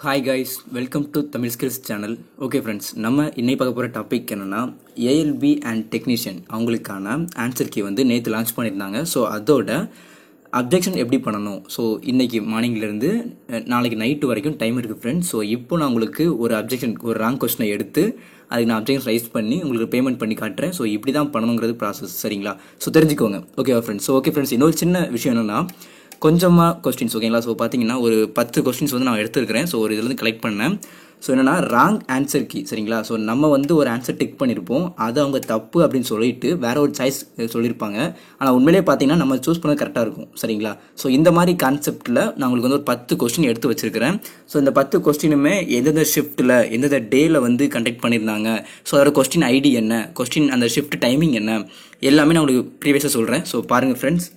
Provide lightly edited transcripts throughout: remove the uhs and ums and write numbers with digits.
Hi guys, welcome to Tamil skills channel. Okay friends, நம்ம இன்னைக்கு பார்க்க போகிற டாபிக் என்னென்னா ஏஎல்பி அண்ட் டெக்னீஷியன் அவங்களுக்கான ஆன்சர் கீ வந்து நேற்று லான்ச் பண்ணியிருந்தாங்க. ஸோ அதோட அப்ஜெக்ஷன் எப்படி பண்ணணும், ஸோ இன்றைக்கி மார்னிங்லேருந்து நாளைக்கு நைட்டு வரைக்கும் டைம் இருக்குது ஃப்ரெண்ட்ஸ். ஸோ இப்போ நான் உங்களுக்கு ஒரு அப்ஜெக்ஷன், ஒரு ராங் கொஸ்டினை எடுத்து அதுக்கு நான் அப்ஜெக்ஷன் ரைஸ் பண்ணி உங்களுக்கு பேமெண்ட் பண்ணி காட்டுறேன். ஸோ இப்படி தான் பண்ணணுங்கிறது ப்ராசஸ், சரிங்களா? ஸோ தெரிஞ்சுக்கோங்க. ஓகேவா ஃப்ரெண்ட்ஸ்? ஸோ ஓகே ஃப்ரெண்ட்ஸ், இன்னொரு சின்ன விஷயம் என்னென்னா கொஞ்சமாக கொஸ்டின்ஸ், ஓகேங்களா? ஸோ பார்த்தீங்கன்னா ஒரு 10 கொஸ்டின்ஸ் வந்து நான் எடுத்துருக்கிறேன். ஸோ ஒரு இதுலேருந்து கலெக்ட் பண்ணேன். ஸோ என்னென்னா ராங் ஆன்சர் கீ, சரிங்களா? ஸோ நம்ம வந்து ஒரு ஆன்சர் டிக் பண்ணியிருப்போம், அது அவங்க தப்பு அப்படின்னு சொல்லிட்டு வேற ஒரு சாய்ஸ் சொல்லியிருப்பாங்க. ஆனால் உண்மையிலேயே பார்த்தீங்கன்னா நம்ம சூஸ் பண்ணது கரெக்டாக இருக்கும், சரிங்களா? ஸோ இந்த மாதிரி கான்செப்டில் நான் உங்களுக்கு வந்து ஒரு 10 கொஸ்டின் எடுத்து வச்சிருக்கிறேன். ஸோ இந்த 10 கொஸ்டினுமே எந்தெந்த ஷிஃப்ட்டில் எந்தெந்த டேயில் வந்து கண்டக்ட் பண்ணியிருந்தாங்க, ஸோ அதோட கொஸ்டின் ஐடி என்ன, கொஸ்டின் அந்த ஷிஃப்ட் டைமிங் என்ன, எல்லாமே நான் உங்களுக்கு ப்ரீவியஸாக சொல்கிறேன். ஸோ பாருங்கள் ஃப்ரெண்ட்ஸ்.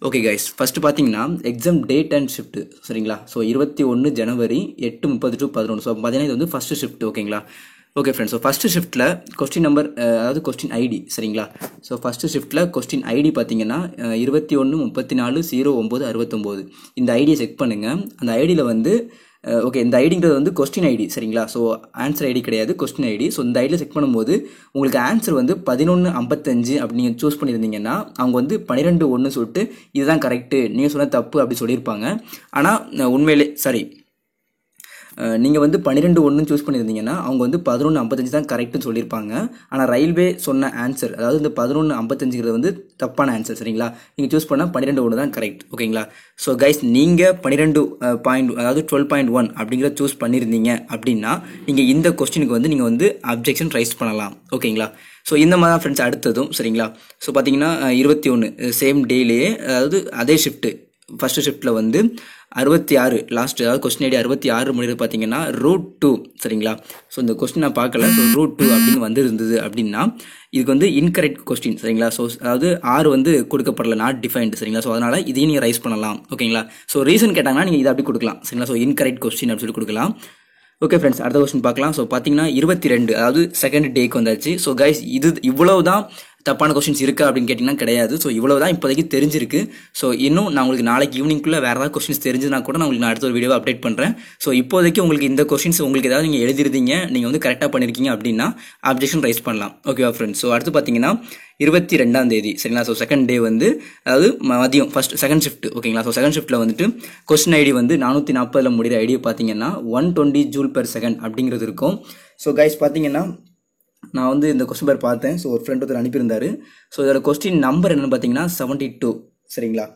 ஓகே கைஸ், ஃபஸ்ட்டு பார்த்தீங்கன்னா எக்ஸாம் டேட் அண்ட் ஷிஃப்ட், சரிங்களா? ஸோ 21 ஜனவரி 8:30 to 11. ஸோ பார்த்தீங்கன்னா இது வந்து ஃபஸ்ட்டு ஷிஃப்ட், ஓகேங்களா? ஓகே ஃப்ரெண்ட்ஸ், ஸோ ஃபஸ்ட்டு ஷிஃப்ட்டில் கொஸ்டின் நம்பர், அதாவது கொஸ்டின் ஐடி, சரிங்களா? ஸோ ஃபஸ்ட்டு ஷிஃப்ட்டில் கொஸ்டின் ஐடி பார்த்தீங்கன்னா 21-34-09-69. இந்த ஐடியை செக் பண்ணுங்கள். அந்த ஐடியில் வந்து ஓகே, இந்த ஐடிங்கிறது வந்து கொஸ்டின் ஐடி, சரிங்களா? ஸோ ஆன்சர் ஐடி கிடையாது, கொஸ்டின் ஐடி. ஸோ இந்த ஐடியில் செக் பண்ணும்போது உங்களுக்கு ஆன்சர் வந்து 11:55 அப்படி நீங்கள் சூஸ் பண்ணியிருந்தீங்கன்னா அவங்க வந்து 12:1 சொல்லிட்டு இதுதான் கரெக்டு, நீங்கள் சொன்ன தப்பு அப்படி சொல்லியிருப்பாங்க. ஆனால் உண்மையிலே சாரி, நீங்கள் வந்து 12:1 சூஸ் பண்ணியிருந்தீங்கன்னா அவங்க வந்து 11:55 தான் கரெக்டுன்னு சொல்லியிருப்பாங்க. ஆனால் ரயில்வே சொன்ன ஆன்சர், அதாவது இந்த 11:55ங்கிறது வந்து தப்பான ஆன்சர், சரிங்களா? நீங்கள் சூஸ் பண்ணால் 12:1 தான் கரெக்ட், ஓகேங்களா? ஸோ கைஸ், நீங்கள் 12 அதாவது 12.1 அப்படிங்கிறத சூஸ் பண்ணியிருந்தீங்க அப்படின்னா நீங்கள் இந்த கொஸ்டினுக்கு வந்து நீங்கள் வந்து அப்ஜெக்ஷன் ரைஸ் பண்ணலாம், ஓகேங்களா? ஸோ இந்த மாதிரி தான் ஃப்ரெண்ட்ஸ் அடுத்ததும், சரிங்களா? ஸோ பார்த்தீங்கன்னா 21 சேம் டேலேயே, அதாவது அதே ஷிஃப்ட்டு, ஃபஸ்ட்டு ஷிஃப்ட்டில் வந்து 66 லாஸ்ட், அதாவது கொஸ்டின் ஐடி 66 முடிவு பார்த்தீங்கன்னா ரூட் 2, சரிங்களா? ஸோ இந்த கொஸ்டின் நான் பார்க்கல. ஸோ ரூட் 2 அப்படின்னு வந்து இருந்தது அப்படின்னா இதுக்கு வந்து இன்கரெக்ட் கொஸ்டின், சரிங்களா? ஸோ அதாவது ஆர் வந்து கொடுக்கப்படல, நாட் டிஃபைன்டு, சரிங்களா? ஸோ அதனால் இதையும் நீங்கள் ரைஸ் பண்ணலாம், ஓகேங்களா? ஸோ ரீசன் கேட்டாங்கன்னா நீங்கள் இதை அப்படி கொடுக்கலாம், சரிங்களா? ஸோ இன்கரெக்ட் கொஸ்டின் அப்படின்னு சொல்லி கொடுக்கலாம். ஓகே ஃப்ரெண்ட்ஸ், அடுத்த கொஸ்டின் பார்க்கலாம். ஸோ பார்த்தீங்கன்னா 22, அதாவது செகண்ட் டேக்கு வந்தாச்சு. ஸோ கைஸ், இது இவ்வளவு தான் தப்பான கொஸ்டின்ஸ் இருக்கா அப்படின்னு கேட்டிங்கன்னா கிடையாது. ஸோ இவ்வளோ தான் இப்போதைக்கு தெரிஞ்சிருக்கு. ஸோ இன்னும் நான் உங்களுக்கு நாளைக்கு ஈவினிங்குள்ளே வேறு ஏதாவது கொஸ்டின்ஸ் தெரிஞ்சுனா கூட நான் உங்களுக்கு அடுத்த ஒரு வீடியோவை அப்டேட் பண்ணுறேன். ஸோ இப்போதைக்கு உங்களுக்கு இந்த கொஸ்டின்ஸ் உங்களுக்கு ஏதாவது நீங்கள் எழுதிருந்தீங்க, நீங்கள் வந்து கரெக்டாக பண்ணியிருக்கீங்க அப்படின்னா அப்ஜெக்ஷன் ரைஸ் பண்ணலாம், ஓகேவா ஃப்ரெண்ட்ஸ்? ஸோ அடுத்து பார்த்தீங்கன்னா 22ஆம் தேதி, சரிங்களா? ஸோ செகண்ட் டே வந்து, அதாவது மதியம் செகண்ட் ஷிஃப்ட், ஓகேங்களா? ஸோ செகண்ட் ஷிஃப்ட்டில் வந்துட்டு கொஸ்டின் ஐடி வந்து 440 முடிகிற ஐடியை பார்த்தீங்கன்னா 120 Joule/second அப்படிங்கிறது இருக்கும். ஸோ கைஸ் பார்த்தீங்கன்னா நான் வந்து இந்த கொஸ்டின் பேர் பார்த்தேன். ஸோ ஒரு ஃப்ரெண்ட் ஒருத்தர் அனுப்பியிருந்தாரு. ஸோ இதோட கொஸ்டின் நம்பர் என்னென்னு பார்த்தீங்கன்னா 72, சரிங்களா?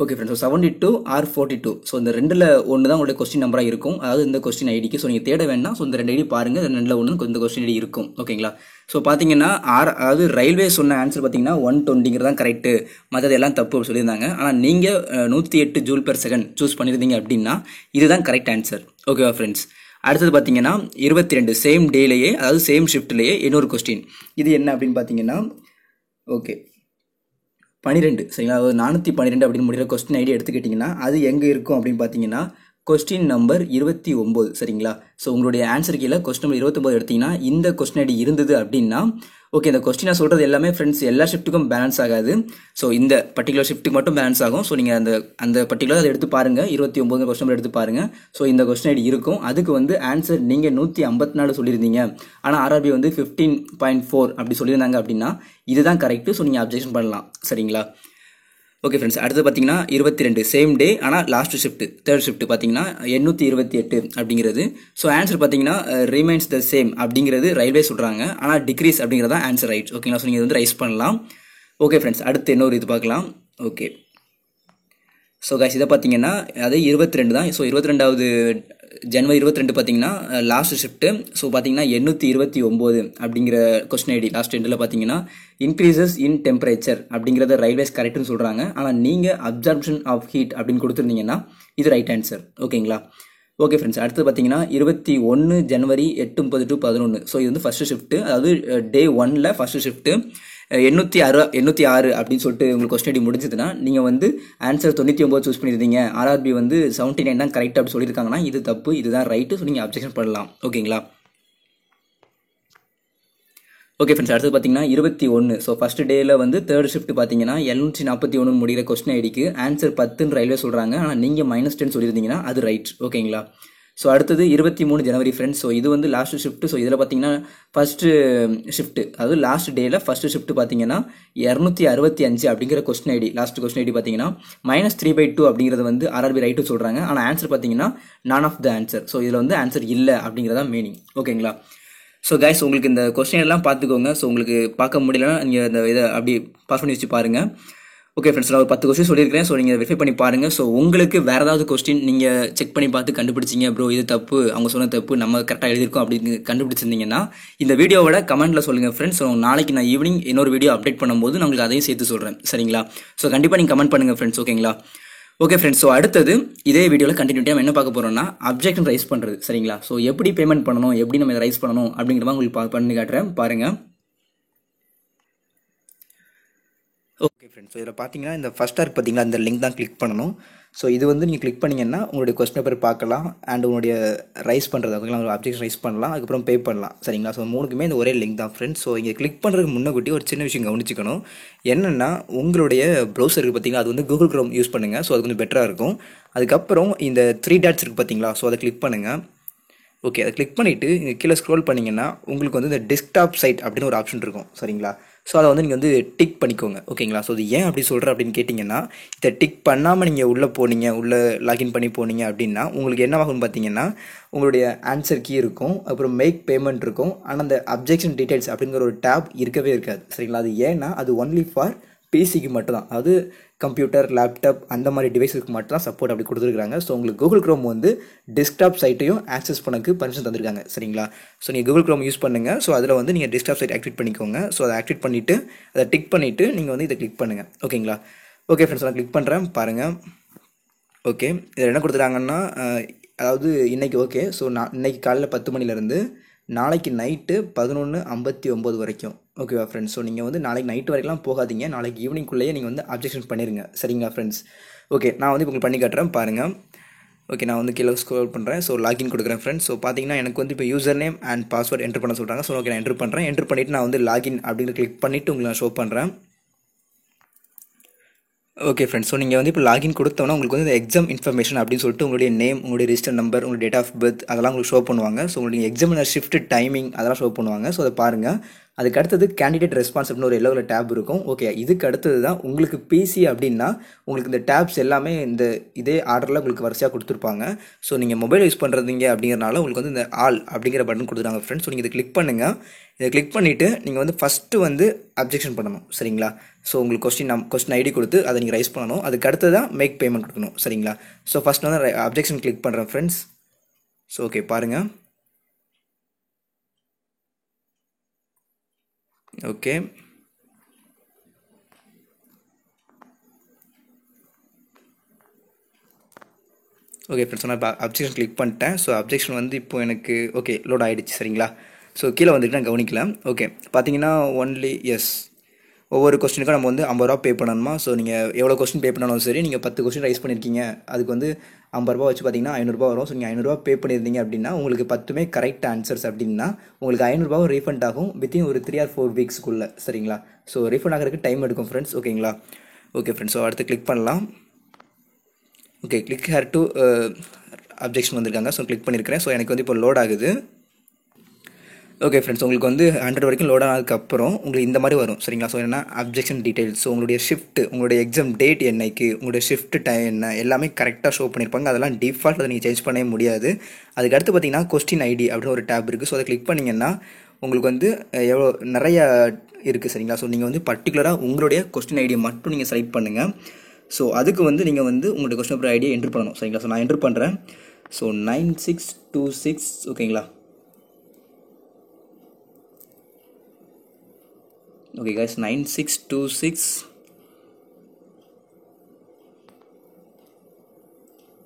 Okay friends, so 72 or 42. So இந்த ரெண்டில் ஒன்று தான் உங்களுடைய கொஸ்டின் நம்பராக இருக்கும், அதாவது இந்த கொஸ்டின் ஐடிக்கு. ஸோ நீங்கள் தேட வேண்டாம். ஸோ இந்த 2 ஐடி பாருங்கள், இந்த ரெண்டில் ஒன்று இந்த கொஸ்டின் ஐடி இருக்கும், ஓகேங்களா? ஸோ பார்த்தீங்கன்னா அதாவது ரயில்வே சொன்ன ஆன்சர் பார்த்தீங்கன்னா 120 தான் கரெக்டு, மற்றது எல்லாம் தப்பு சொல்லியிருந்தாங்க. ஆனால் நீங்கள் 108 Joule/second சூஸ் பண்ணியிருந்தீங்க அப்படின்னா இதுதான் கரெக்ட் ஆன்சர், ஓகேவா ஃப்ரெண்ட்ஸ்? அடுத்தது பார்த்தீங்கன்னா 22 சேம் டேலேயே, அதாவது சேம் ஷிஃப்ட்லேயே இன்னொரு கொஸ்டின். இது என்ன அப்படின்னு பார்த்தீங்கன்னா ஓகே 12, சரிங்களா? அதாவது 412 அப்படின்னு முடிகிற கொஸ்டின் ஐடி எடுத்துக்கிட்டிங்கன்னா அது எங்கே இருக்கும் அப்படின்னு பார்த்தீங்கன்னா கொஸ்டின் நம்பர் 29, சரிங்களா? ஸோ உங்களுடைய ஆன்சர் கீழே கொஸ்டின் நம்பர் 29 எடுத்திங்கன்னா இந்த கொஸ்டின் ஐடி இருந்தது அப்படின்னா ஓகே. இந்த கொஸ்டினை சொல்கிறது எல்லாமே ஃப்ரெண்ட்ஸ் எல்லா ஷிஃப்ட்டுக்கும் பேலன்ஸ் ஆகாது. ஸோ இந்த பர்டிகுலர் ஷிஃப்ட்டுக்கு மட்டும் பேலன்ஸ் ஆகும். ஸோ நீங்கள் அந்த பர்டிகுலர் அதை எடுத்து பாருங்கள், 29 கொஸ்டின் நம்பர் எடுத்து பாருங்கள். ஸோ இந்த கொஸ்டின் ஐடி இருக்கும். அதுக்கு வந்து ஆன்சர் நீங்கள் 154 சொல்லியிருந்தீங்க, ஆனால் ஆர்ஆர்பி வந்து 15.4 அப்படி சொல்லியிருந்தாங்க அப்படின்னா இதுதான் கரெக்டு. ஸோ நீங்கள் அப்ஜெக்ஷன் பண்ணலாம், சரிங்களா? ஓகே ஃப்ரெண்ட்ஸ், அடுத்து பார்த்தீங்கன்னா 22 சேம் டே, ஆனால் லாஸ்ட் ஷிஃப்ட், தேர்ட் ஷிஃப்ட் பார்த்தீங்கன்னா 828 அப்படிங்கிறது. ஸோ ஆன்சர் பார்த்தீங்கன்னா ரிமைன்ஸ் த சேம் அப்படிங்கிறது ரயில்வே சொல்கிறாங்க, ஆனால் டிக்ரீஸ் அப்படிங்கிறது தான் ஆன்சர் ரைட், ஓகேங்களா? ஸோ நீங்கள் வந்து ரைஸ் பண்ணலாம். ஓகே ஃப்ரெண்ட்ஸ், அடுத்து இன்னொரு இது பார்க்கலாம். ஓகே, ஸோ கைஸ் இதை பார்த்தீங்கன்னா அது 22 தான். ஸோ 22வது ஜனவரி 22 பார்த்தீங்கன்னா லாஸ்ட் ஷிஃப்ட்டு. ஸோ பார்த்தீங்கன்னா 829 அப்படிங்கிற கொஸ்டின் ஐடி லாஸ்ட் எண்டில் பார்த்தீங்கன்னா இன்க்ரீசஸ் இன் டெம்பரேச்சர் அப்படிங்கிறத ரயில்வேஸ் கரெக்ட்னு சொல்கிறாங்க. ஆனால் நீங்கள் அப்சார்ப்ஷன் ஆஃப் ஹீட் அப்படின்னு கொடுத்துருந்தீங்கன்னா இது ரைட் ஆன்சர், ஓகேங்களா? ஓகே ஃப்ரெண்ட்ஸ், அடுத்து பார்த்தீங்கன்னா 21 ஜனவரி 8:30 to 11. ஸோ இது வந்து ஃபஸ்ட்டு ஷிஃப்ட்டு, அதாவது டே 1ல் ஃபஸ்ட்டு ஷிஃப்ட்டு 806 அப்படின்னு சொல்லிட்டு உங்களுக்கு கொஸ்டின் ஐடி முடிஞ்சதுன்னா நீங்கள் வந்து ஆன்சர் 99 சூஸ் பண்ணியிருந்தீங்க, ஆர்ஆர்பி வந்து 79 தான் கரெக்ட் அப்படி சொல்லியிருக்காங்கன்னா இது தப்பு, இதுதான் ரைட்டு. ஸோ நீங்கள் அப்ஜெக்ஷன் பண்ணலாம், ஓகேங்களா? ஓகே ஃப்ரெண்ட்ஸ், அடுத்து பார்த்தீங்கன்னா 21. ஸோ ஃபர்ஸ்ட் டேல வந்து தேர்ட் ஷிஃப்ட் பார்த்தீங்கன்னா 741 முடிகிற கொஸ்டின் ஐடிக்கு ஆன்சர் 10ன்னு ரயில்வே சொல்கிறாங்க. ஆனால் நீங்கள் -10 சொல்லியிருந்தீங்கன்னா அது ரைட். ஓகேங்களா? ஸோ அடுத்தது 23 ஜனவரி ஃப்ரெண்ட்ஸ். ஸோ இது வந்து லாஸ்ட் ஷிஃப்ட். ஸோ இதில் பார்த்தீங்கன்னா ஃபர்ஸ்ட் ஷிஃப்ட், அதாவது லாஸ்ட் டேல ஃபர்ஸ்ட் ஷிஃப்ட் பார்த்தீங்கன்னா 265 அப்படிங்கிற question ID, last question ID பார்த்தீங்கன்னா -3/2 அப்படிங்கிறது வந்து ஆர்ஆர்பி ரைட்டு சொல்கிறாங்க. ஆனால் ஆன்சர் பார்த்தீங்கன்னா நான் ஆஃப் த ஆன்சர். ஸோ இதில் வந்து ஆன்சர் இல்லை அப்படிங்கிறதா மீனிங். ஓகேங்களா? ஸோ கைஸ், உங்களுக்கு இந்த கொஸ்டின் எல்லாம் பார்த்துக்கோங்க. ஸோ உங்களுக்கு பார்க்க முடியலன்னா நீங்கள் இந்த இதை அப்படி பாஸ் பண்ணி வச்சு பாருங்கள். ஓகே ஃப்ரெண்ட்ஸ், நான் ஒரு 10 கொஸ்டின் சொல்லியிருக்கேன். ஸோ நீங்கள் வெரிஃபை பண்ணி பாருங்கள். ஸோ உங்களுக்கு வேறு ஏதாவது கொஸ்டின் நீங்கள் செக் பண்ணி பார்த்து கண்டுபிடிச்சிங்க, ப்ரோ இது தப்பு, அவங்க சொன்ன தப்பு, நம்ம கரெக்டாக எழுதியிருக்கோம் அப்படின்னு கண்டுபிடிச்சிருந்தீங்கன்னா இந்த வீடியோவோட கமெண்ட்டில் சொல்லுங்கள் ஃப்ரெண்ட்ஸ். ஸோ நாளைக்கு நான் ஈவினிங் இன்னொரு வீடியோ அப்டேட் பண்ணும்போது நான் உங்களுக்கு அதையும் சேர்த்து சொல்கிறேன். சரிங்களா? ஸோ கண்டிப்பாக நீங்கள் கமெண்ட் பண்ணுங்கள் ஃப்ரெண்ட்ஸ். ஓகேங்களா? ஓகே ஃப்ரெண்ட்ஸ், ஸோ அடுத்தது இதே வீடியோவில் கண்டினியூட்டியாக நம்ம என்ன பார்க்க போகிறோம்னா அப்ஜெக்ஷன் ரைஸ் பண்ணுறது. சரிங்களா? ஸோ எப்படி பேமெண்ட் பண்ணணும், எப்படி நம்ம இதை ரைஸ் பண்ணணும் அப்படிங்கிறத உங்களுக்கு பண்ணி காட்டுறேன் பாருங்கள். ஓகே ஃப்ரெண்ட்ஸ், ஸோ இதில் பார்த்தீங்கன்னா இந்த ஃபர்ஸ்ட் ஆர்க் பார்த்தீங்கன்னா இந்த லிங்க் தான் கிளிக் பண்ணணும். ஸோ இது வந்து நீங்கள் கிளிக் பண்ணிங்கன்னா உங்களுடைய கொஸ்டின் பேப்பர் பார்க்கலாம் அண்ட் உங்களுடைய ரைஸ் பண்ணுறது, ஓகேங்களா, உங்கள் அப்ஜெக்ஷன் ரைஸ் பண்ணலாம், அதுக்கப்புறம் பே பண்ணலாம். சரிங்களா? ஸோ மூணுக்குமே இந்த ஒரே லிங்க் தான் ஃப்ரெண்ட்ஸ். ஸோ இங்கே கிளிக் பண்ணுறதுக்கு முன்னக்கூட்டி ஒரு சின்ன விஷயம் கவனிச்சிக்கணும். என்னென்னா உங்களுடைய ப்ரௌசருக்கு பார்த்தீங்கன்னா அது வந்து கூகுள் க்ரோம் யூஸ் பண்ணுங்கள். ஸோ அது கொஞ்சம் பெட்டராக இருக்கும். அதுக்கப்புறம் இந்த 3 டாட்ஸ் இருக்குது பார்த்தீங்களா, ஸோ அதை கிளிக் பண்ணுங்கள். ஓகே, அதை கிளிக் பண்ணிவிட்டு இங்கே கீழே ஸ்க்ரோல் பண்ணிங்கன்னா உங்களுக்கு வந்து இந்த டெஸ்க்டாப் சைட் அப்படின்னு ஒரு ஆப்ஷன் இருக்கும். சரிங்களா? ஸோ அதை வந்து நீங்கள் வந்து டிக் பண்ணிக்கோங்க. ஓகேங்களா? ஸோ இது ஏன் அப்படி சொல்கிறேன் அப்படின்னு கேட்டிங்கன்னா, இதை டிக் பண்ணாமல் நீங்கள் உள்ளே போனீங்க, உள்ளே லாகின் பண்ணி போனீங்க அப்படின்னா உங்களுக்கு என்ன ஆகும்னு பார்த்தீங்கன்னா உங்களுடைய ஆன்சர் கீ இருக்கும், அப்புறம் மேக் பேமெண்ட் இருக்கும், ஆனால் அந்த அப்ஜெக்ஷன் டீடைல்ஸ் அப்படிங்கிற ஒரு டேப் இருக்கவே இருக்காது. சரிங்களா? அது ஏன்னா அது ஒன்லி ஃபார் பிசிக்கு மட்டும் தான், அதாவது கம்ப்யூட்டர், லேப்டாப் அந்த மாதிரி டிவைஸுக்கு மட்டும் தான் சப்போர்ட் அப்படி கொடுத்துருக்காங்க. ஸோ உங்களுக்கு கூகுள் க்ரோம் வந்து டெஸ்க்டாப் சைட்டையும் ஆக்சஸ் பண்ணக்கு பர்மிஷன் தந்திருக்காங்க. சரிங்களா? ஸோ நீங்கள் கூகுள் க்ரோம் யூஸ் பண்ணுங்கள். ஸோ அதில் வந்து நீங்கள் டெஸ்க்டாப் சைட் ஆக்டிவேட் பண்ணிக்கோங்க. ஸோ அதை ஆக்டிவேட் பண்ணிவிட்டு அதை டிக் பண்ணிவிட்டு நீங்கள் வந்து இதை கிளிக் பண்ணுங்கள். ஓகேங்களா? ஓகே ஃப்ரெண்ட்ஸ், நான் கிளிக் பண்ணுறேன் பாருங்கள். ஓகே, இதில் என்ன கொடுத்துருக்காங்கன்னா அதாவது இன்றைக்கி ஓகே, ஸோ நான் இன்றைக்கி காலையில் 10 மணிலேருந்து நாளைக்கு நைட்டு 11:59 வரைக்கும். ஓகேவா ஃப்ரெண்ட்ஸ்? ஸோ நீங்கள் வந்து நாளைக்கு நைட்டு வரைக்கும்லாம் போகாதீங்க, நாளைக்கு ஈவினிங்குள்ளேயே நீங்கள் வந்து அப்ஜெக்ஷன் பண்ணிடுங்க. சரிங்களா ஃப்ரெண்ட்ஸ்? ஓகே, நான் வந்து உங்களுக்கு பண்ணி காட்டுறேன் பாருங்கள். ஓகே, நான் வந்து கீழே ஸ்க்ரோல் பண்ணுறேன். ஸோ லாகின் கொடுக்குறேன் ஃப்ரெண்ட்ஸ். ஸோ பார்த்தீங்கன்னா எனக்கு வந்து இப்போ user name and password enter பண்ண சொல்கிறாங்க. ஸோ ஓகே, நான் என்ட்ரு பண்ணுறேன். என்ட்ரு பண்ணிவிட்டு நான் வந்து லாகின் அப்படின்னு கிளிக் பண்ணிவிட்டு உங்களுக்கு நான் ஷோ பண்ணுறேன். ஓகே ஃப்ரெண்ட்ஸ், ஸோ நீங்கள் வந்து இப்போ லாகின் கொடுத்தோன்னா உங்களுக்கு வந்து எக்ஸாம் இன்ஃபர்மேஷன் அப்படின்னு சொல்லிட்டு உங்களுடைய நேம், உங்களுடைய ரிஜிஸ்டர் நம்பர், உங்களுடைய டேட் ஆஃப் பர்த் அதெல்லாம் உங்களுக்கு ஷோ பண்ணுவாங்க. ஸோ உங்களுக்கு எக்ஸாமினர் ஷிஃப்ட் டைமிங் அதெல்லாம் ஷோ பண்ணுவாங்க. ஸோ அதை பாருங்கள். அதுக்கு அடுத்தது கேண்டிடேட் ரெஸ்பான்ஸ் அப்படின்னு ஒரு எல்லோவில் டேப் இருக்கும். ஓகே, இதுக்கு அடுத்தது தான் உங்களுக்கு பிசி அப்படின்னா உங்களுக்கு இந்த டேப்ஸ் எல்லாமே இந்த இதே ஆர்டரில் உங்களுக்கு வரிசையாக கொடுத்துருப்பாங்க. ஸோ நீங்கள் மொபைல் யூஸ் பண்ணுறதுங்க அப்படிங்கிறனால உங்களுக்கு வந்து இந்த ஆல் அப்படிங்கிற பட்டன் கொடுத்துருக்காங்க ஃப்ரெண்ட்ஸ். ஸோ நீங்கள் இதை கிளிக் பண்ணுங்கள். இதை கிளிக் பண்ணிவிட்டு நீங்கள் வந்து ஃபஸ்ட்டு வந்து அப்ஜெக்ஷன் பண்ணணும். சரிங்களா? ஸோ உங்களுக்கு கொஸ்டின் ஐடி கொடுத்து அதை நீங்கள் ரைஸ் பண்ணணும். அதுக்கு அடுத்து தான் மேக் பேமெண்ட் கொடுக்கணும். சரிங்களா? ஸோ ஃபஸ்ட் வந்து அப்ஜெக்ஷன் கிளிக் பண்ணுறேன் ஃப்ரெண்ட்ஸ். ஸோ ஓகே பாருங்கள். ஓகே, ஓகே ஃப்ரெண்ட்ஸ், நான் இப்போ அப்ஜெக்ஷன் கிளிக் பண்ணிட்டேன். ஸோ அப்ஜெக்ஷன் வந்து இப்போ எனக்கு ஓகே லோட் ஆகிடுச்சு. சரிங்களா? ஸோ கீழே வந்துட்டு நான் கவனிக்கலாம். ஓகே, பார்த்தீங்கன்னா ஒன்லி எஸ், ஒவ்வொரு கொஸ்டினுக்கும் நம்ம வந்து 50 ரூபா பே பண்ணணுமா? ஸோ நீங்கள் எவ்வளோ கொஸ்டின் பே பண்ணாலும் சரி, நீங்கள் 10 கொஸ்டின் ரைஸ் பண்ணியிருக்கீங்க, அதுக்கு வந்து 50 ரூபா வச்சு பார்த்தீங்கன்னா 500 ரூபா வரும். ஸோ நீங்கள் 500 ரூபா பே பண்ணியிருந்தீங்க அப்படின்னா உங்களுக்கு 10மே கரெக்ட் ஆன்சர்ஸ் அப்படின்னா உங்களுக்கு 500 ரூபாவும் ரீஃபண்ட் ஆகும் வித்தின் ஒரு 3 or 4 வீக்ஸ்க்குள்ளே. சரிங்களா? ஸோ ரீஃபண்ட் ஆகிறதுக்கு டைம் எடுக்கும் ஃப்ரெண்ட்ஸ். ஓகேங்களா? ஓகே ஃப்ரெண்ட்ஸ், ஸோ அடுத்து கிளிக் பண்ணலாம். Okay, click here to objection வந்திருக்காங்க. ஸோ கிளிக் பண்ணியிருக்கிறேன். ஸோ எனக்கு வந்து இப்போ லோட் ஆகுது. ஓகே ஃப்ரெண்ட்ஸ், உங்களுக்கு வந்து 100 வரைக்கும் லோட் ஆனதுக்கப்புறம் உங்களுக்கு இந்த மாதிரி வரும். சரிங்களா? ஸோ என்ன அப்ஜெக்ஷன் டீடைல்ஸ், ஸோ உங்களுடைய ஷிஃப்ட், உங்களுடைய எக்ஸாம் டேட் என்னைக்கு, உங்களுடைய ஷிஃப்ட் டைம் என்ன, எல்லாமே கரெக்டாக ஷோ பண்ணியிருப்பாங்க. அதெல்லாம் டிஃபால்ட், அதை நீங்கள் சேஞ்ச் பண்ணவே முடியாது. அதுக்கு அடுத்து பார்த்தீங்கன்னா கொஸ்டின் ஐடி அப்படின்னு ஒரு டேப் இருக்குது. ஸோ அதை கிளிக் பண்ணிங்கன்னா உங்களுக்கு வந்து எவ்வளோ நிறையா இருக்குது. சரிங்களா? ஸோ நீங்கள் வந்து பர்டிகுலராக உங்களுடைய கொஸ்டின் ஐடியை மட்டும் நீங்கள் செலக்ட் பண்ணுங்கள். ஸோ அதுக்கு வந்து நீங்கள் வந்து உங்களுடைய கொஸ்டின் பேப்பர் ஐடியை என்ட்ரு பண்ணணும். சரிங்களா? ஸோ நான் என்ட்ரு பண்ணுறேன். ஸோ 9626 ஓகேங்களா? ஓகே guys, 9626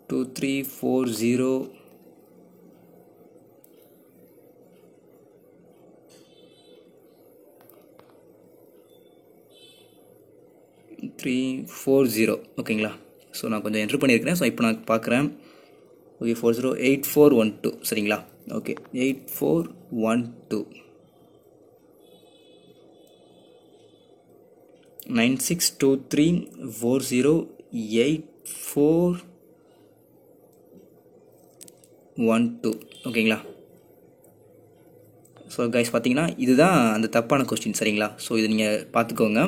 2340 340 ஓகேங்களா? ஸோ நான் கொஞ்சம் என்ட்ரு பண்ணியிருக்கிறேன். ஸோ இப்போ நான் பார்க்குறேன். ஓகே, 408412 சரிங்களா? ஓகே, 8412 9623408412 ஓகேங்களா. ஸோ கைஸ் பார்த்தீங்கன்னா இதுதான் அந்த தப்பான கொஸ்டின் சரிங்களா. ஸோ இது நீங்கள் பார்த்துக்கோங்க.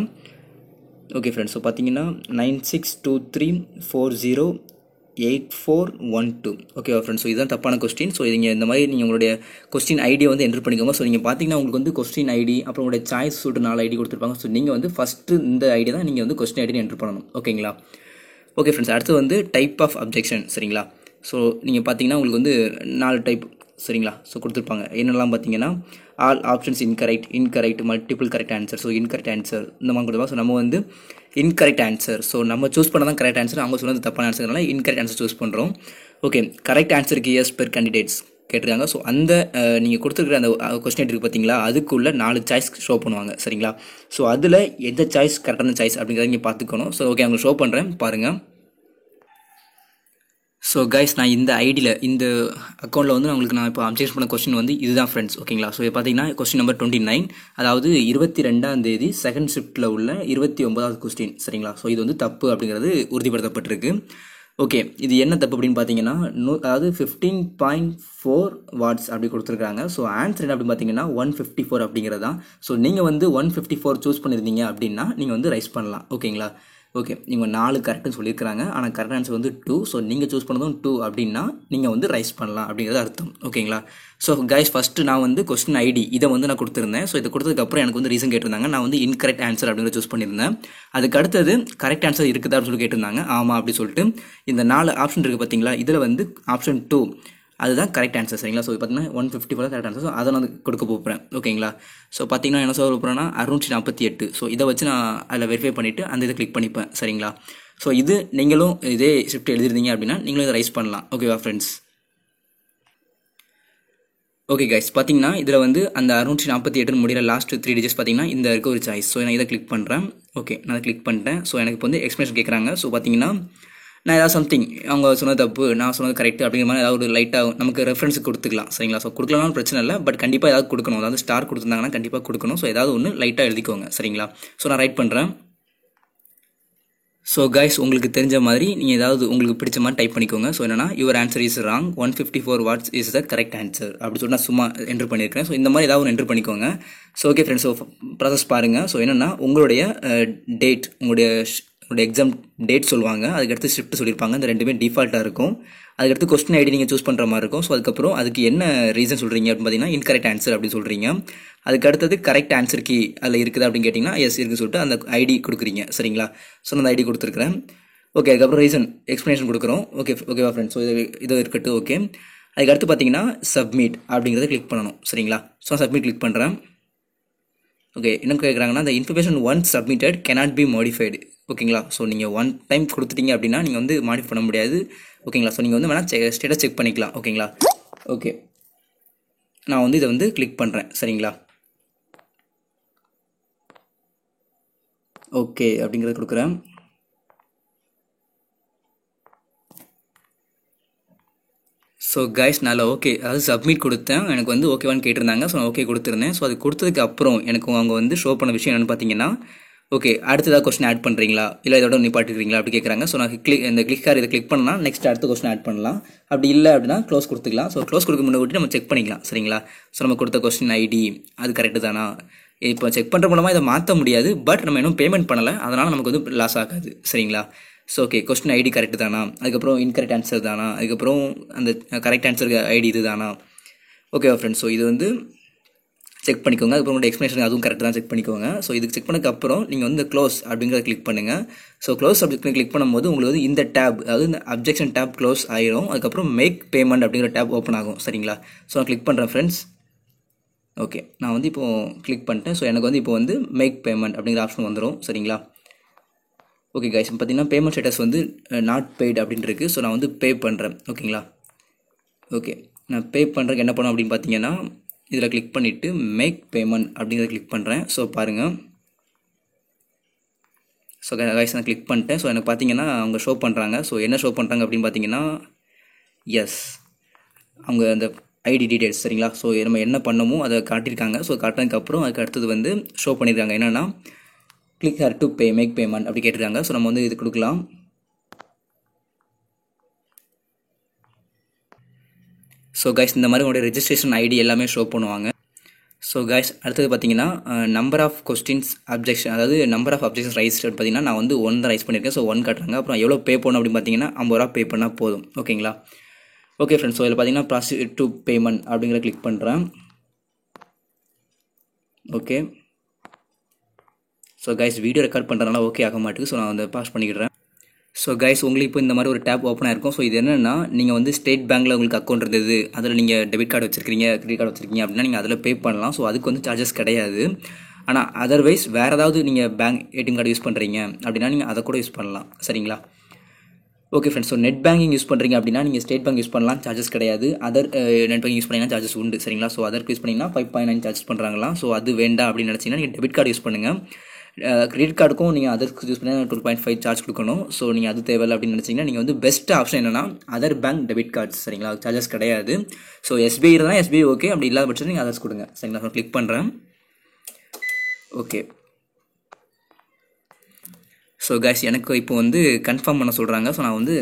ஓகே ஃப்ரெண்ட்ஸ், ஸோ பார்த்தீங்கன்னா 9623408412 ஓகேவா ஃப்ரெண்ட்ஸ். ஸோ இதுதான் தப்பான கொஸ்டின். ஸோ நீங்கள் இந்த மாதிரி நீங்கள் உங்களுடைய கொஸ்டின் ஐடியை வந்து என்ட்ரு பண்ணிக்கோங்க. ஸோ நீங்கள் பார்த்தீங்கன்னா உங்களுக்கு வந்து கொஸ்டின் ஐடி அப்புறம் உங்களுடைய சாய்ஸ் சொல்லிட்டு 4 ஐடி கொடுத்துருப்பாங்க. ஸோ நீங்கள் வந்து ஃபஸ்ட்டு இந்த ஐடி தான் நீங்கள் வந்து கொஸ்டின் ஐடி என்ட்ரு பண்ணணும் ஓகேங்களா. ஓகே ஃப்ரெண்ட்ஸ், அடுத்து வந்து டைப் ஆஃப் அப்ஜெக்ஷன் சரிங்களா. ஸோ நீங்கள் பார்த்தீங்கன்னா உங்களுக்கு வந்து 4 டைப் சரிங்களா. ஸோ கொடுத்துருப்பாங்க என்னெல்லாம் பார்த்தீங்கன்னா all options incorrect multiple correct answer. So incorrect answer இந்த மாதிரி கொடுத்துருப்பாங்க. ஸோ நம்ம வந்து இன்கரெக்ட் ஆன்சர், ஸோ நம்ம சூஸ் பண்ண தான் கரெக்ட் ஆன்சர், அவங்க சொன்னது தப்பான ஆன்சர்னால இன்கரெக்ட் ஆன்சர் சூஸ் பண்ணுறோம். ஓகே, கரெக்ட் ஆன்சருக்கு எஸ் பெர் கேண்டிடேட்ஸ் கேட்டிருக்காங்க. ஸோ அந்த நீங்கள் கொடுத்துருக்குற அந்த கொஸ்டின் இருக்குது பார்த்தீங்களா, அதுக்குள்ள 4 சாய்ஸ் ஷோ பண்ணுவாங்க சரிங்களா. ஸோ அதில் எந்த சாய்ஸ் கரெக்டான சாய்ஸ் அப்படிங்கிறத நீங்கள் பார்த்துக்கணும். ஸோ ஓகே, அவங்க ஷோ பண்ணுறேன் பாருங்கள். ஸோ கைஸ், நான் இந்த ஐடியில் இந்த அக்கௌண்ட்டில் வந்து உங்களுக்கு நான் இப்போ அப்டேட் பண்ண கொஸ்டின் வந்து இதுதான் ஃப்ரெண்ட்ஸ் ஓகேங்களா. ஸோ பார்த்தீங்கன்னா கொஸ்டின் நம்பர் 29, அதாவது 22ஆம் தேதி செகண்ட் ஷிஃப்ட்டில் உள்ள 29வது கொஸ்டின் சரிங்களா. ஸோ இது வந்து தப்பு அப்படிங்கிறது உறுதிப்படுத்தப்பட்டிருக்கு. ஓகே, இது என்ன தப்பு அப்படின்னு பார்த்தீங்கன்னா அதாவது 15.4 வாட்ஸ் அப்படி கொடுத்துருக்காங்க. ஸோ ஆன்சர் என்ன அப்படின்னு பார்த்தீங்கன்னா 154 அப்படிங்கிறது தான். ஸோ நீங்கள் வந்து 154 சூஸ் பண்ணியிருந்தீங்க அப்படின்னா நீங்கள் வந்து ரைஸ் பண்ணலாம் ஓகேங்களா. ஓகே, நீங்கள் 4 கரெக்டுன்னு சொல்லியிருக்கிறாங்க, ஆனால் கரெக்ட் ஆன்சர் வந்து 2. ஸோ நீங்கள் சூஸ் பண்ணதும் 2 அப்படின்னா நீங்கள் வந்து ரைஸ் பண்ணலாம் அப்படிங்கிறது அர்த்தம் ஓகேங்களா. ஸோ கைஸ், ஃபஸ்ட்டு நான் வந்து கொஸ்டின் ஐடி இதை வந்து நான் கொடுத்துருந்தேன். ஸோ இதை கொடுத்ததுக்கப்புறம் எனக்கு வந்து ரீசன் கேட்டிருந்தாங்க. நான் வந்து இன்கரெக்ட் ஆன்சர் அப்படிங்கிறத சூஸ் பண்ணியிருந்தேன். அதுக்கு அடுத்தது கரெக்ட் ஆன்சர் இருக்குதா அப்படின்னு சொல்லி கேட்டிருந்தாங்க. ஆமாம் அப்படி சொல்லிட்டு இந்த 4 ஆப்ஷன் இருக்குது பார்த்தீங்களா, இதில் வந்து ஆப்ஷன் 2 அதுதான் கரெக்ட் ஆன்சர் சரிங்களா. ஸோ பார்த்தீங்கன்னா 154 கரெக்ட் ஆன்சர். ஸோ அதை நான் கொடுக்க போகிறேன் ஓகேங்களா. ஸோ பார்த்தீங்கன்னா என்ன சொல்ல போகிறேன்னா 648. ஸோ இதை வச்சு நான் அதில் வெரிஃபை பண்ணிவிட்டு அந்த இதை கிளிக் பண்ணிப்பேன் சரிங்களா. ஸோ இது நீங்களும் இதே ஷிஃப்ட் எழுதிருந்தீங்க அப்படின்னா நீங்களும் இதை ரைஸ் பண்ணலாம் ஓகேவா ஃப்ரெண்ட்ஸ். ஓகே கைஸ், பார்த்தீங்கன்னா இதில் வந்து அந்த 648 முடிகிற லாஸ்ட் 3 டிஜிட்ஸ் பார்த்தீங்கன்னா இந்த இருக்க ஒரு சாய்ஸ். ஸோ நான் இதை கிளிக் பண்ணுறேன். ஓகே, நான் அதை கிளிக் பண்ணிட்டேன். ஸோ எனக்கு இப்போ வந்து எக்ஸ்பிளேஷன் கேட்குறாங்க. ஸோ பார்த்தீங்கன்னா நான் ஏதாவது சம்திங் அவங்க சொன்னது தப்பு நான் சொன்னது கரெக்ட் அப்படிங்கிற மாதிரி ஏதாவது ஒரு லைட்டாக நமக்கு ரெஃபரன்ஸ் கொடுத்துக்கலாம் சரிங்களா. ஸோ கொடுக்கலாம்னு பிரச்சனை இல்லை, பட் கண்டிப்பாக ஏதாவது கொடுக்கணும். அதாவது ஸ்டார் கொடுத்துருந்தாங்கன்னா கண்டிப்பாக கொடுக்கணும். ஸோ ஏதாவது ஒன்று லைட்டாக எழுதிக்கோங்க சரிங்களா. ஸோ நான் ரைட் பண்ணுறேன். ஸோ கைஸ், உங்களுக்கு தெரிஞ்ச மாதிரி நீங்கள் ஏதாவது உங்களுக்கு பிடிச்ச மாதிரி டைப் பண்ணிக்கோங்க. ஸோ என்னன்னா your answer is wrong, 154 what's is the correct answer அப்படி சொல்லி நான் சும்மா என்ட்ரு பண்ணியிருக்கேன். ஸோ இந்த மாதிரி ஏதாவது ஒன்று என்ட்ரு பண்ணிக்கோங்க. So okay friends, so process பாருங்கள். ஸோ என்னென்னா உங்களுடைய டேட், உங்களுடைய எக்ஸாம் டேட் சொல்லுவாங்க, அதுக்கடுத்து ஷிஃப்ட் சொல்லியிருப்பாங்க. இந்த ரெண்டுமே டிஃபால்ட்டாக இருக்கும். அதுக்கடுத்து கொஸ்டின் ஐடி நீங்கள் சூஸ் பண்ணுற மாதிரி இருக்கும். ஸோ அதுக்கப்புறம் அதுக்கு என்ன ரீசன் சொல்கிறீங்க அப்படின்னு பார்த்தீங்கன்னா இன்கரெக்ட் ஆன்சர் அப்படின்னு சொல்கிறீங்க. அதுக்கு அடுத்தது கரெக்ட் ஆன்சர் கீ அதில் இருக்குது அப்படின்னு கேட்டிங்கன்னா எஸ் இருக்குன்னு சொல்லிட்டு அந்த ஐடி கொடுக்குறீங்க சரிங்களா. ஸோ நான் அந்த ஐடி கொடுத்துருக்குறேன். ஓகே, அதுக்கப்புறம் ரீசன் எக்ஸ்ப்ளனேஷன் கொடுக்குறோம். ஓகேவா ஃப்ரெண்ட்ஸ். ஸோ இது இருக்கட்டும். ஓகே, அதுக்கடுத்து பார்த்தீங்கன்னா சப்மிட் அப்படிங்கிறத கிளிக் பண்ணணும் சரிங்களா. ஸோ சப்மிட் கிளிக் பண்ணுறேன். ஓகே, என்ன கேட்குறாங்கன்னா இந்த information once submitted cannot be modified ஓகேங்களா. ஸோ நீங்கள் 1 டைம் கொடுத்துட்டீங்க அப்படின்னா நீங்கள் வந்து மாடிஃபை பண்ண முடியாது ஓகேங்களா. ஸோ நீங்கள் வந்து வேணால் ஸ்டேட்டஸ் செக் பண்ணிக்கலாம் ஓகேங்களா. ஓகே, நான் வந்து இதை வந்து கிளிக் பண்ணுறேன் சரிங்களா. ஓகே அப்படிங்கிறத கொடுக்குறேன். ஸோ கைஸ், நான் ஓகே அதாவது சப்மிட் கொடுத்தேன். எனக்கு வந்து ஓகேவான்னு கேட்டிருந்தாங்க. ஸோ நான் ஓகே கொடுத்துருந்தேன். ஸோ அது கொடுத்ததுக்கு அப்புறம் எனக்கு அவங்க வந்து ஷோ பண்ண விஷயம் என்னென்னு பார்த்தீங்கன்னா ஓகே அடுத்ததாக கொஸ்டின் ஆட் பண்ணுறீங்களா இல்லை இதோட நிப்பாட்டிக்கிறீங்களா அப்படி கேட்குறாங்க. ஸோ நான் இந்த கிளிக்கார் இதை கிளிக் பண்ணால் நெக்ஸ்ட் அடுத்த கொஸ்டின் ஆட் பண்ணலாம். அப்படி இல்லை அப்படின்னா க்ளோஸ் கொடுத்துக்கலாம். ஸோ க்ளோஸ் கொடுக்க முன்னாடி நம்ம செக் பண்ணிக்கலாம் சரிங்களா. ஸோ நம்ம கொடுத்த கொஸ்டின் ஐடி அது கரெக்டு தானா. இப்போ செக் பண்ணுற மூலமாக இதை மாற்ற முடியாது, பட் நம்ம இன்னும் பேமெண்ட் பண்ணலை, அதனால் நமக்கு வந்து லாஸ் ஆகாது சரிங்களா. So okay, question ID correct தானா, அதுக்கப்புறம் இன்கரெக்ட் ஆன்சர் தானா, அதுக்கப்புறம் அந்த கரெக்ட் ஆன்சருக்கு ஐடி இது தானா. ஓகேவா ஃப்ரெண்ட்ஸ். ஸோ இது வந்து செக் பண்ணிக்கோங்க. அதுக்கப்புறம் உங்களோட எக்ஸ்ப்ளனேஷன் அதுவும் கரெக்டாக தான் செக் பண்ணிக்கோங்க. ஸோ இதுக்கு செக் பண்ணதுக்கப்புறம் நீங்கள் வந்து க்ளோஸ் அப்படிங்கிறத கிளிக் பண்ணுங்கள். ஸோ க்ளோஸ் அப்படி கிளிக் பண்ணும்போது உங்களுக்கு வந்து இந்த டேப் அதாவது இந்த அப்ஜெக்ஷன் டேப் க்ளோஸ் ஆயிரும். அதுக்கப்புறம் மேக் பேமெண்ட் அப்படிங்கிற டேப் ஓப்பன் ஆகும் சரிங்களா. ஸோ நான் கிளிக் பண்ணுறேன் ஃப்ரெண்ட்ஸ். ஓகே, நான் வந்து இப்போது கிளிக் பண்ணிட்டேன். ஸோ எனக்கு வந்து இப்போ வந்து மேக் பேமெண்ட் அப்படிங்கிற ஆப்ஷன் வந்துடும் சரிங்களா. ஓகே கைஸ், பார்த்தீங்கன்னா பேமெண்ட் ஸ்டேட்டஸ் வந்து நாட் பெய்டு அப்படின்னு இருக்குது. ஸோ நான் வந்து பே பண்ணுறேன் ஓகேங்களா. ஓகே, நான் பே பண்ணுறதுக்கு என்ன பண்ணோம் அப்படின்னு பார்த்தீங்கன்னா இதில் கிளிக் பண்ணிவிட்டு மேக் பேமெண்ட் அப்படிங்கிறத கிளிக் பண்ணுறேன். ஸோ பாருங்கள். ஸோ கைஸ், நான் கிளிக் பண்ணிட்டேன். ஸோ எனக்கு பார்த்தீங்கன்னா அவங்க ஷோ பண்ணுறாங்க. ஸோ என்ன ஷோ பண்ணுறாங்க அப்படின்னு பார்த்தீங்கன்னா எஸ் அவங்க அந்த ஐடி டீடைல்ஸ் சரிங்களா. ஸோ நம்ம என்ன பண்ணமோ அதை காட்டியிருக்காங்க. ஸோ காட்டினதுக்கப்புறம் அதுக்கு அடுத்தது வந்து ஷோ பண்ணியிருக்காங்க என்னென்னா click here to make payment அப்படி கேட்டிருக்காங்க. ஸோ நம்ம வந்து இது கொடுக்கலாம். ஸோ கைஸ் இந்த மாதிரி உங்களுடைய ரெஜிஸ்ட்ரேஷன் ஐடி எல்லாமே ஷோ பண்ணுவாங்க. ஸோ கைஸ் அடுத்தது பார்த்தீங்கன்னா நம்பர் ஆஃப் கொஸ்டின்ஸ் அப்ஜெக்ஷன், அதாவது நம்பர் ஆஃப் அப்ஜெக்ஷன் ரைஸ் பார்த்தீங்கன்னா நான் வந்து 1 தான் ரைஸ் பண்ணியிருக்கேன். ஸோ 1 காட்டுறாங்க. அப்புறம் எவ்வளோ பே பண்ணணும் அப்படின்னு பார்த்தீங்கன்னா 50 ரூபா பே பண்ணால் போதும். ஓகேங்களா? ஓகே ஃப்ரெண்ட்ஸ், ஸோ இதில் பார்த்தீங்கன்னா ப்ராசீட் டு பேமெண்ட் அப்படிங்கிற கிளிக் பண்ணுறேன். Okay. So guys video record பண்ணுறதுனால ஓகே ஆக மாட்டேங்குது. ஸோ நான் வந்து பாஸ் பண்ணிக்கிறேன். ஸோ கைஸ் உங்களுக்கு இப்போ இந்த மாதிரி ஒரு டேப் ஓப்பன் ஆயிருக்கும். ஸோ இது என்னென்னா, நீங்கள் வந்து ஸ்டேட் பேங்க்கில் உங்களுக்கு அக்கௌண்ட் இருந்தது, அதில் நீங்கள் டெபிட் கார்டு வச்சிருக்கீங்க, கிரெடிட் கார்டு வச்சிருக்கீங்க அப்படின்னா நீங்கள் அதில் பே பண்ணலாம். ஸோ அதுக்கு வந்து சார்ஜஸ் கிடையாது. ஆனால் அதர்வைஸ் வேறு ஏதாவது நீங்கள் பேங்க் ஏடிஎம் கார்டு யூஸ் பண்ணுறீங்க அப்படின்னா நீங்கள் அதை கூட யூஸ் பண்ணலாம். சரிங்களா? Okay friends, so net banking use பண்ணுறீங்க அப்படின்னா நீங்கள் ஸ்டேட் பேங்க் யூஸ் பண்ணலாம், சார்ஜஸ் கிடையாது. அதர் நெட் பேங்கிங் யூஸ் பண்ணிங்கன்னா சார்ஜஸ் உண்டு. சரிங்களா? ஸோ அதற்கு யூஸ் பண்ணிங்கன்னா 5.9 சார்ஜஸ் பண்ணுறாங்களா. ஸோ அது வேண்டாம் அப்படின்னு நினச்சிங்கன்னா நீங்கள் டெபிட் கார்டு யூஸ் பண்ணுங்கள். கிரெடிட் கார்டுக்கும் நீங்கள் அதற்கு யூஸ் பண்ணால் 12.5 சார்ஜ் கொடுக்கணும். ஸோ நீங்கள் அது தேவையில்லை அப்படின்னு நினச்சிங்கன்னா நீங்கள் வந்து பெஸ்ட் ஆப்ஷன் என்னன்னா அதர் பேங்க் டெபிட் கார்ட்ஸ். சரிங்களா? சார்ஜஸ் கிடையாது. ஸோ எஸ்பிஐ இருந்தால் எஸ்பிஐ ஓகே, அப்படி இல்லாத பட்சத்தில் நீங்கள் அதர்ஸ் கொடுங்க. சரிங்களா? ஸோ கிளிக் பண்ணுறேன். ஓகே. ஸோ கைஸ் எனக்கு இப்போ வந்து கன்ஃபார்ம் பண்ண சொல்கிறாங்க. ஸோ நான் வந்து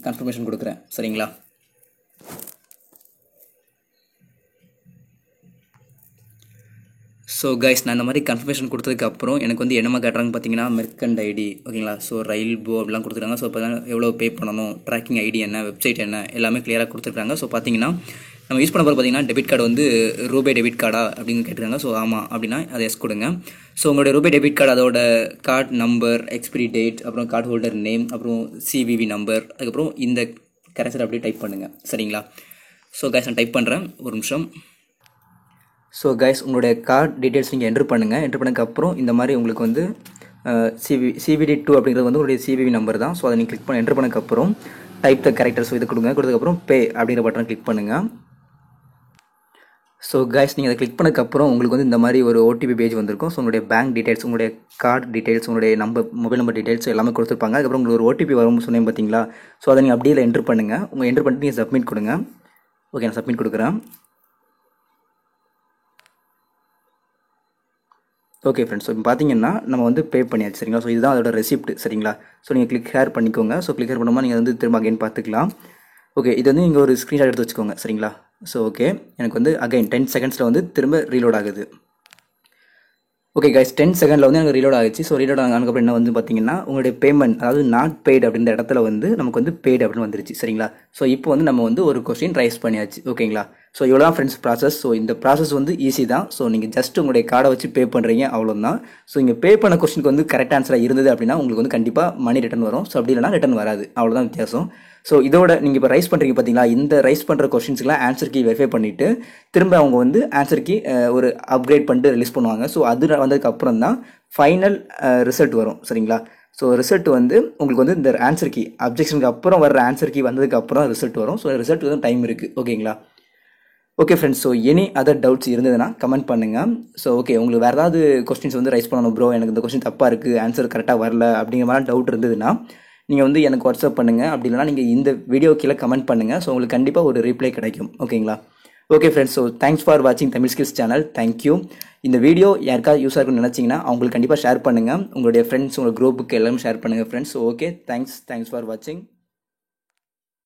கன்ஃபர்மேஷன் கொடுக்குறேன். சரிங்களா? ஸோ கைஸ் நான் இந்த மாதிரி கன்ஃபர்மேஷன் கொடுத்ததுக்கப்புறம் எனக்கு வந்து என்னமா காட்டுறாங்க பார்த்தீங்கன்னா மெர்கண்ட் ஐடி. ஓகேங்களா? ஸோ ரயில்போ அப்படிலாம் கொடுத்துருக்காங்க. ஸோ இப்போ எவ்வளோ பே பண்ணணும், ட்ராக்கிங் ஐடி என்ன, வெப்சைட் என்ன, எல்லாமே கிளியராக கொடுத்துருக்காங்க. ஸோ பார்த்தீங்கன்னா நம்ம யூஸ் பண்ண போகிற பார்த்தீங்கன்னா டெபிட் கார்டு வந்து ரூபே டெபிட் கார்டா அப்படின்னு கேட்டிருக்காங்க. ஸோ ஆமாம் அப்படின்னா அதை எஸ் கொடுங்க. ஸோ உங்களுடைய ரூபே டெபிட் கார்டு, அதோட கார்டு நம்பர், எக்ஸ்பிரி டேட், அப்புறம் கார்டு ஹோல்டர் நேம், அப்புறம் சிவிவி நம்பர், அதுக்கப்புறம் இந்த கரெக்டாக அப்படியே டைப் பண்ணுங்கள். சரிங்களா? ஸோ கைஸ் நான் டைப் பண்ணுறேன், ஒரு நிமிஷம். ஸோ கைஸ் உங்களுடைய கார்டு டீட்டெயில்ஸ் நீங்கள் என்ட்ரு பண்ணுங்கள். என்ட்ரு பண்ணதுக்கப்புறம் இந்த மாதிரி உங்களுக்கு வந்து CVD2 அப்படிங்கிறது வந்து உங்களுடைய சிவிவி நம்பர் தான். ஸோ அதை நீங்கள் கிளிக் பண்ணி என்ட்ரு பண்ணதுக்கப்புறம் டைப் த கேரக்டர்ஸ் இது கொடுங்க. கொடுத்ததுக்கப்புறம் பே அப்படிங்கிற பட்டனை கிளிக் பண்ணுங்கள். ஸோ கைஸ் நீங்கள் அதை கிளிக் பண்ணதுக்கப்புறம் உங்களுக்கு வந்து இந்த மாதிரி ஒரு ஓடிபி பேஜ் வந்திருக்கும். ஸோ உங்களுடைய பேங்க் டீட்டெயில்ஸ், உங்களுடைய கார்டு டீட்டெயில்ஸ், உங்களுடைய மொபைல் நம்பர் டீட்டெயில்ஸ் எல்லாமே கொடுத்துருப்பாங்க. அதுக்கப்புறம் உங்களுக்கு ஒரு ஓடிபி வரும்னு சொன்னேன் பார்த்தீங்களா? ஸோ அதை நீங்கள் அப்படியே என்ட்ரு பண்ணுங்கள். உங்கள் என்ட்ரு பண்ணிட்டு நீங்கள் சப்மிட் கொடுங்க. ஓகே, நான் சப்மிட் கொடுக்குறேன். ஓகே ஃப்ரெண்ட்ஸ், ஸோ இப்போ பார்த்தீங்கன்னா நம்ம வந்து பே பண்ணியாச்சு. சரிங்களா? ஸோ இதுதான் அதோட ரெசிப்ட். சரிங்களா? ஸோ நீங்கள் கிளிக் ஹேர் பண்ணிக்கோங்க. ஸோ கிளிக் ஹேர் பண்ணும்போது நீங்கள் வந்து திரும்ப அகைன் பார்த்துக்கலாம். ஓகே, இது வந்து இங்கே ஒரு ஸ்க்ரீன்ஷாட் எடுத்து வச்சுக்கோங்க. சரிங்களா? ஸோ ஓகே, எனக்கு வந்து அகைன் 10 செகண்ட்ஸில் வந்து திரும்ப ரீலோட் ஆகுது. ஓகே கைஸ், 10 செகண்டில் வந்து எனக்கு ரீலோட் ஆகிடுச்சு. ஸோ ரீலோட் ஆனதுக்கப்புறம் என்ன வந்து பார்த்தீங்கன்னா உங்களுடைய பேமெண்ட், அதாவது நாட் பெய்டு அப்படின்ற இடத்துல வந்து நமக்கு வந்து பெய்டு அப்படின்னு வந்துருச்சு. சரிங்களா? ஸோ இப்போ வந்து நம்ம வந்து ஒரு கொஸ்டின் ரைஸ் பண்ணியாச்சு. ஓகேங்களா? ஸோ இவ்வளோ தான் ஃப்ரெண்ட்ஸ் ப்ராசஸ். ஸோ இந்த ப்ராசஸ் வந்து ஈஸி தான். ஸோ நீங்கள் ஜஸ்ட் உங்களுடைய கார்டை வச்சு பே பண்ணுறீங்க, அவ்வளோதான். ஸோ நீங்கள் பே பண்ண கொஸ்டினுக்கு வந்து கரெக்ட் ஆன்சராக இருந்தது அப்படின்னா உங்களுக்கு வந்து கண்டிப்பாக மணி ரிட்டர்ன் வரும். ஸோ அப்படி இல்லைனா ரிட்டர்ன் வராது. அவ்வளோதான் வித்தியாசம். ஸோ இதோட நீங்கள் இப்போ ரைஸ் பண்ணுறீங்க பார்த்தீங்களா, இந்த ரைஸ் பண்ணுற கொஸ்டின்ஸ்க்குலாம் ஆன்சர் கீ வெரிஃபை பண்ணிவிட்டு திரும்ப அவங்க வந்து ஆன்சர் கீ ஒரு அப்கிரேட் பண்ணிட்டு ரிலீஸ் பண்ணுவாங்க. ஸோ அது வந்ததுக்கப்புறம் தான் ஃபைனல் ரிசல்ட் வரும். சரிங்களா? ஸோ ரிசல்ட் வந்து உங்களுக்கு வந்து இந்த ஆன்சர் கீ அப்ஜெக்ஷனுக்கு அப்புறம் வர ஆன்சர் கீ வந்ததுக்கப்புறம் ரிசல்ட் வரும். ஸோ ரிசல்ட் வந்து டைம் இருக்குது. ஓகேங்களா? Okay friends, so any other doubts இருந்ததுன்னா கமெண்ட் பண்ணுங்கள். ஸோ ஓகே, உங்களுக்கு வேறு ஏதாவது கொஸ்டின்ஸ் வந்து ரைஸ் பண்ணணும் ப்ரோ, எனக்கு இந்த கொஸ்டின் தப்பாக இருக்குது, ஆன்சர் கரெக்டாக வரல அப்படிங்கிற மாதிரி டவுட் இருந்ததுன்னா நீங்கள் வந்து எனக்கு வாட்ஸ்அப் பண்ணுங்கள். அப்படி இல்லைனா நீங்கள் இந்த வீடியோ கீழே கமெண்ட் பண்ணுங்கள். ஸோ உங்களுக்கு கண்டிப்பாக ஒரு ரிப்ளை கிடைக்கும். ஓகேங்களா? Okay friends, so thanks for வாட்சிங் தமிழ் ஸ்கில்ஸ் சேனல். தேங்க்யூ. இந்த வீடியோ யாருக்காவது யூஸாக இருக்குன்னு நினச்சிங்கன்னா அவங்களுக்கு கண்டிப்பாக ஷேர் பண்ணுங்கள். உங்களுடைய ஃப்ரெண்ட்ஸ், உங்கள் குரூப்புக்கு எல்லாமே ஷேர் பண்ணுங்கள் friends. So okay, thanks for வாட்சிங்.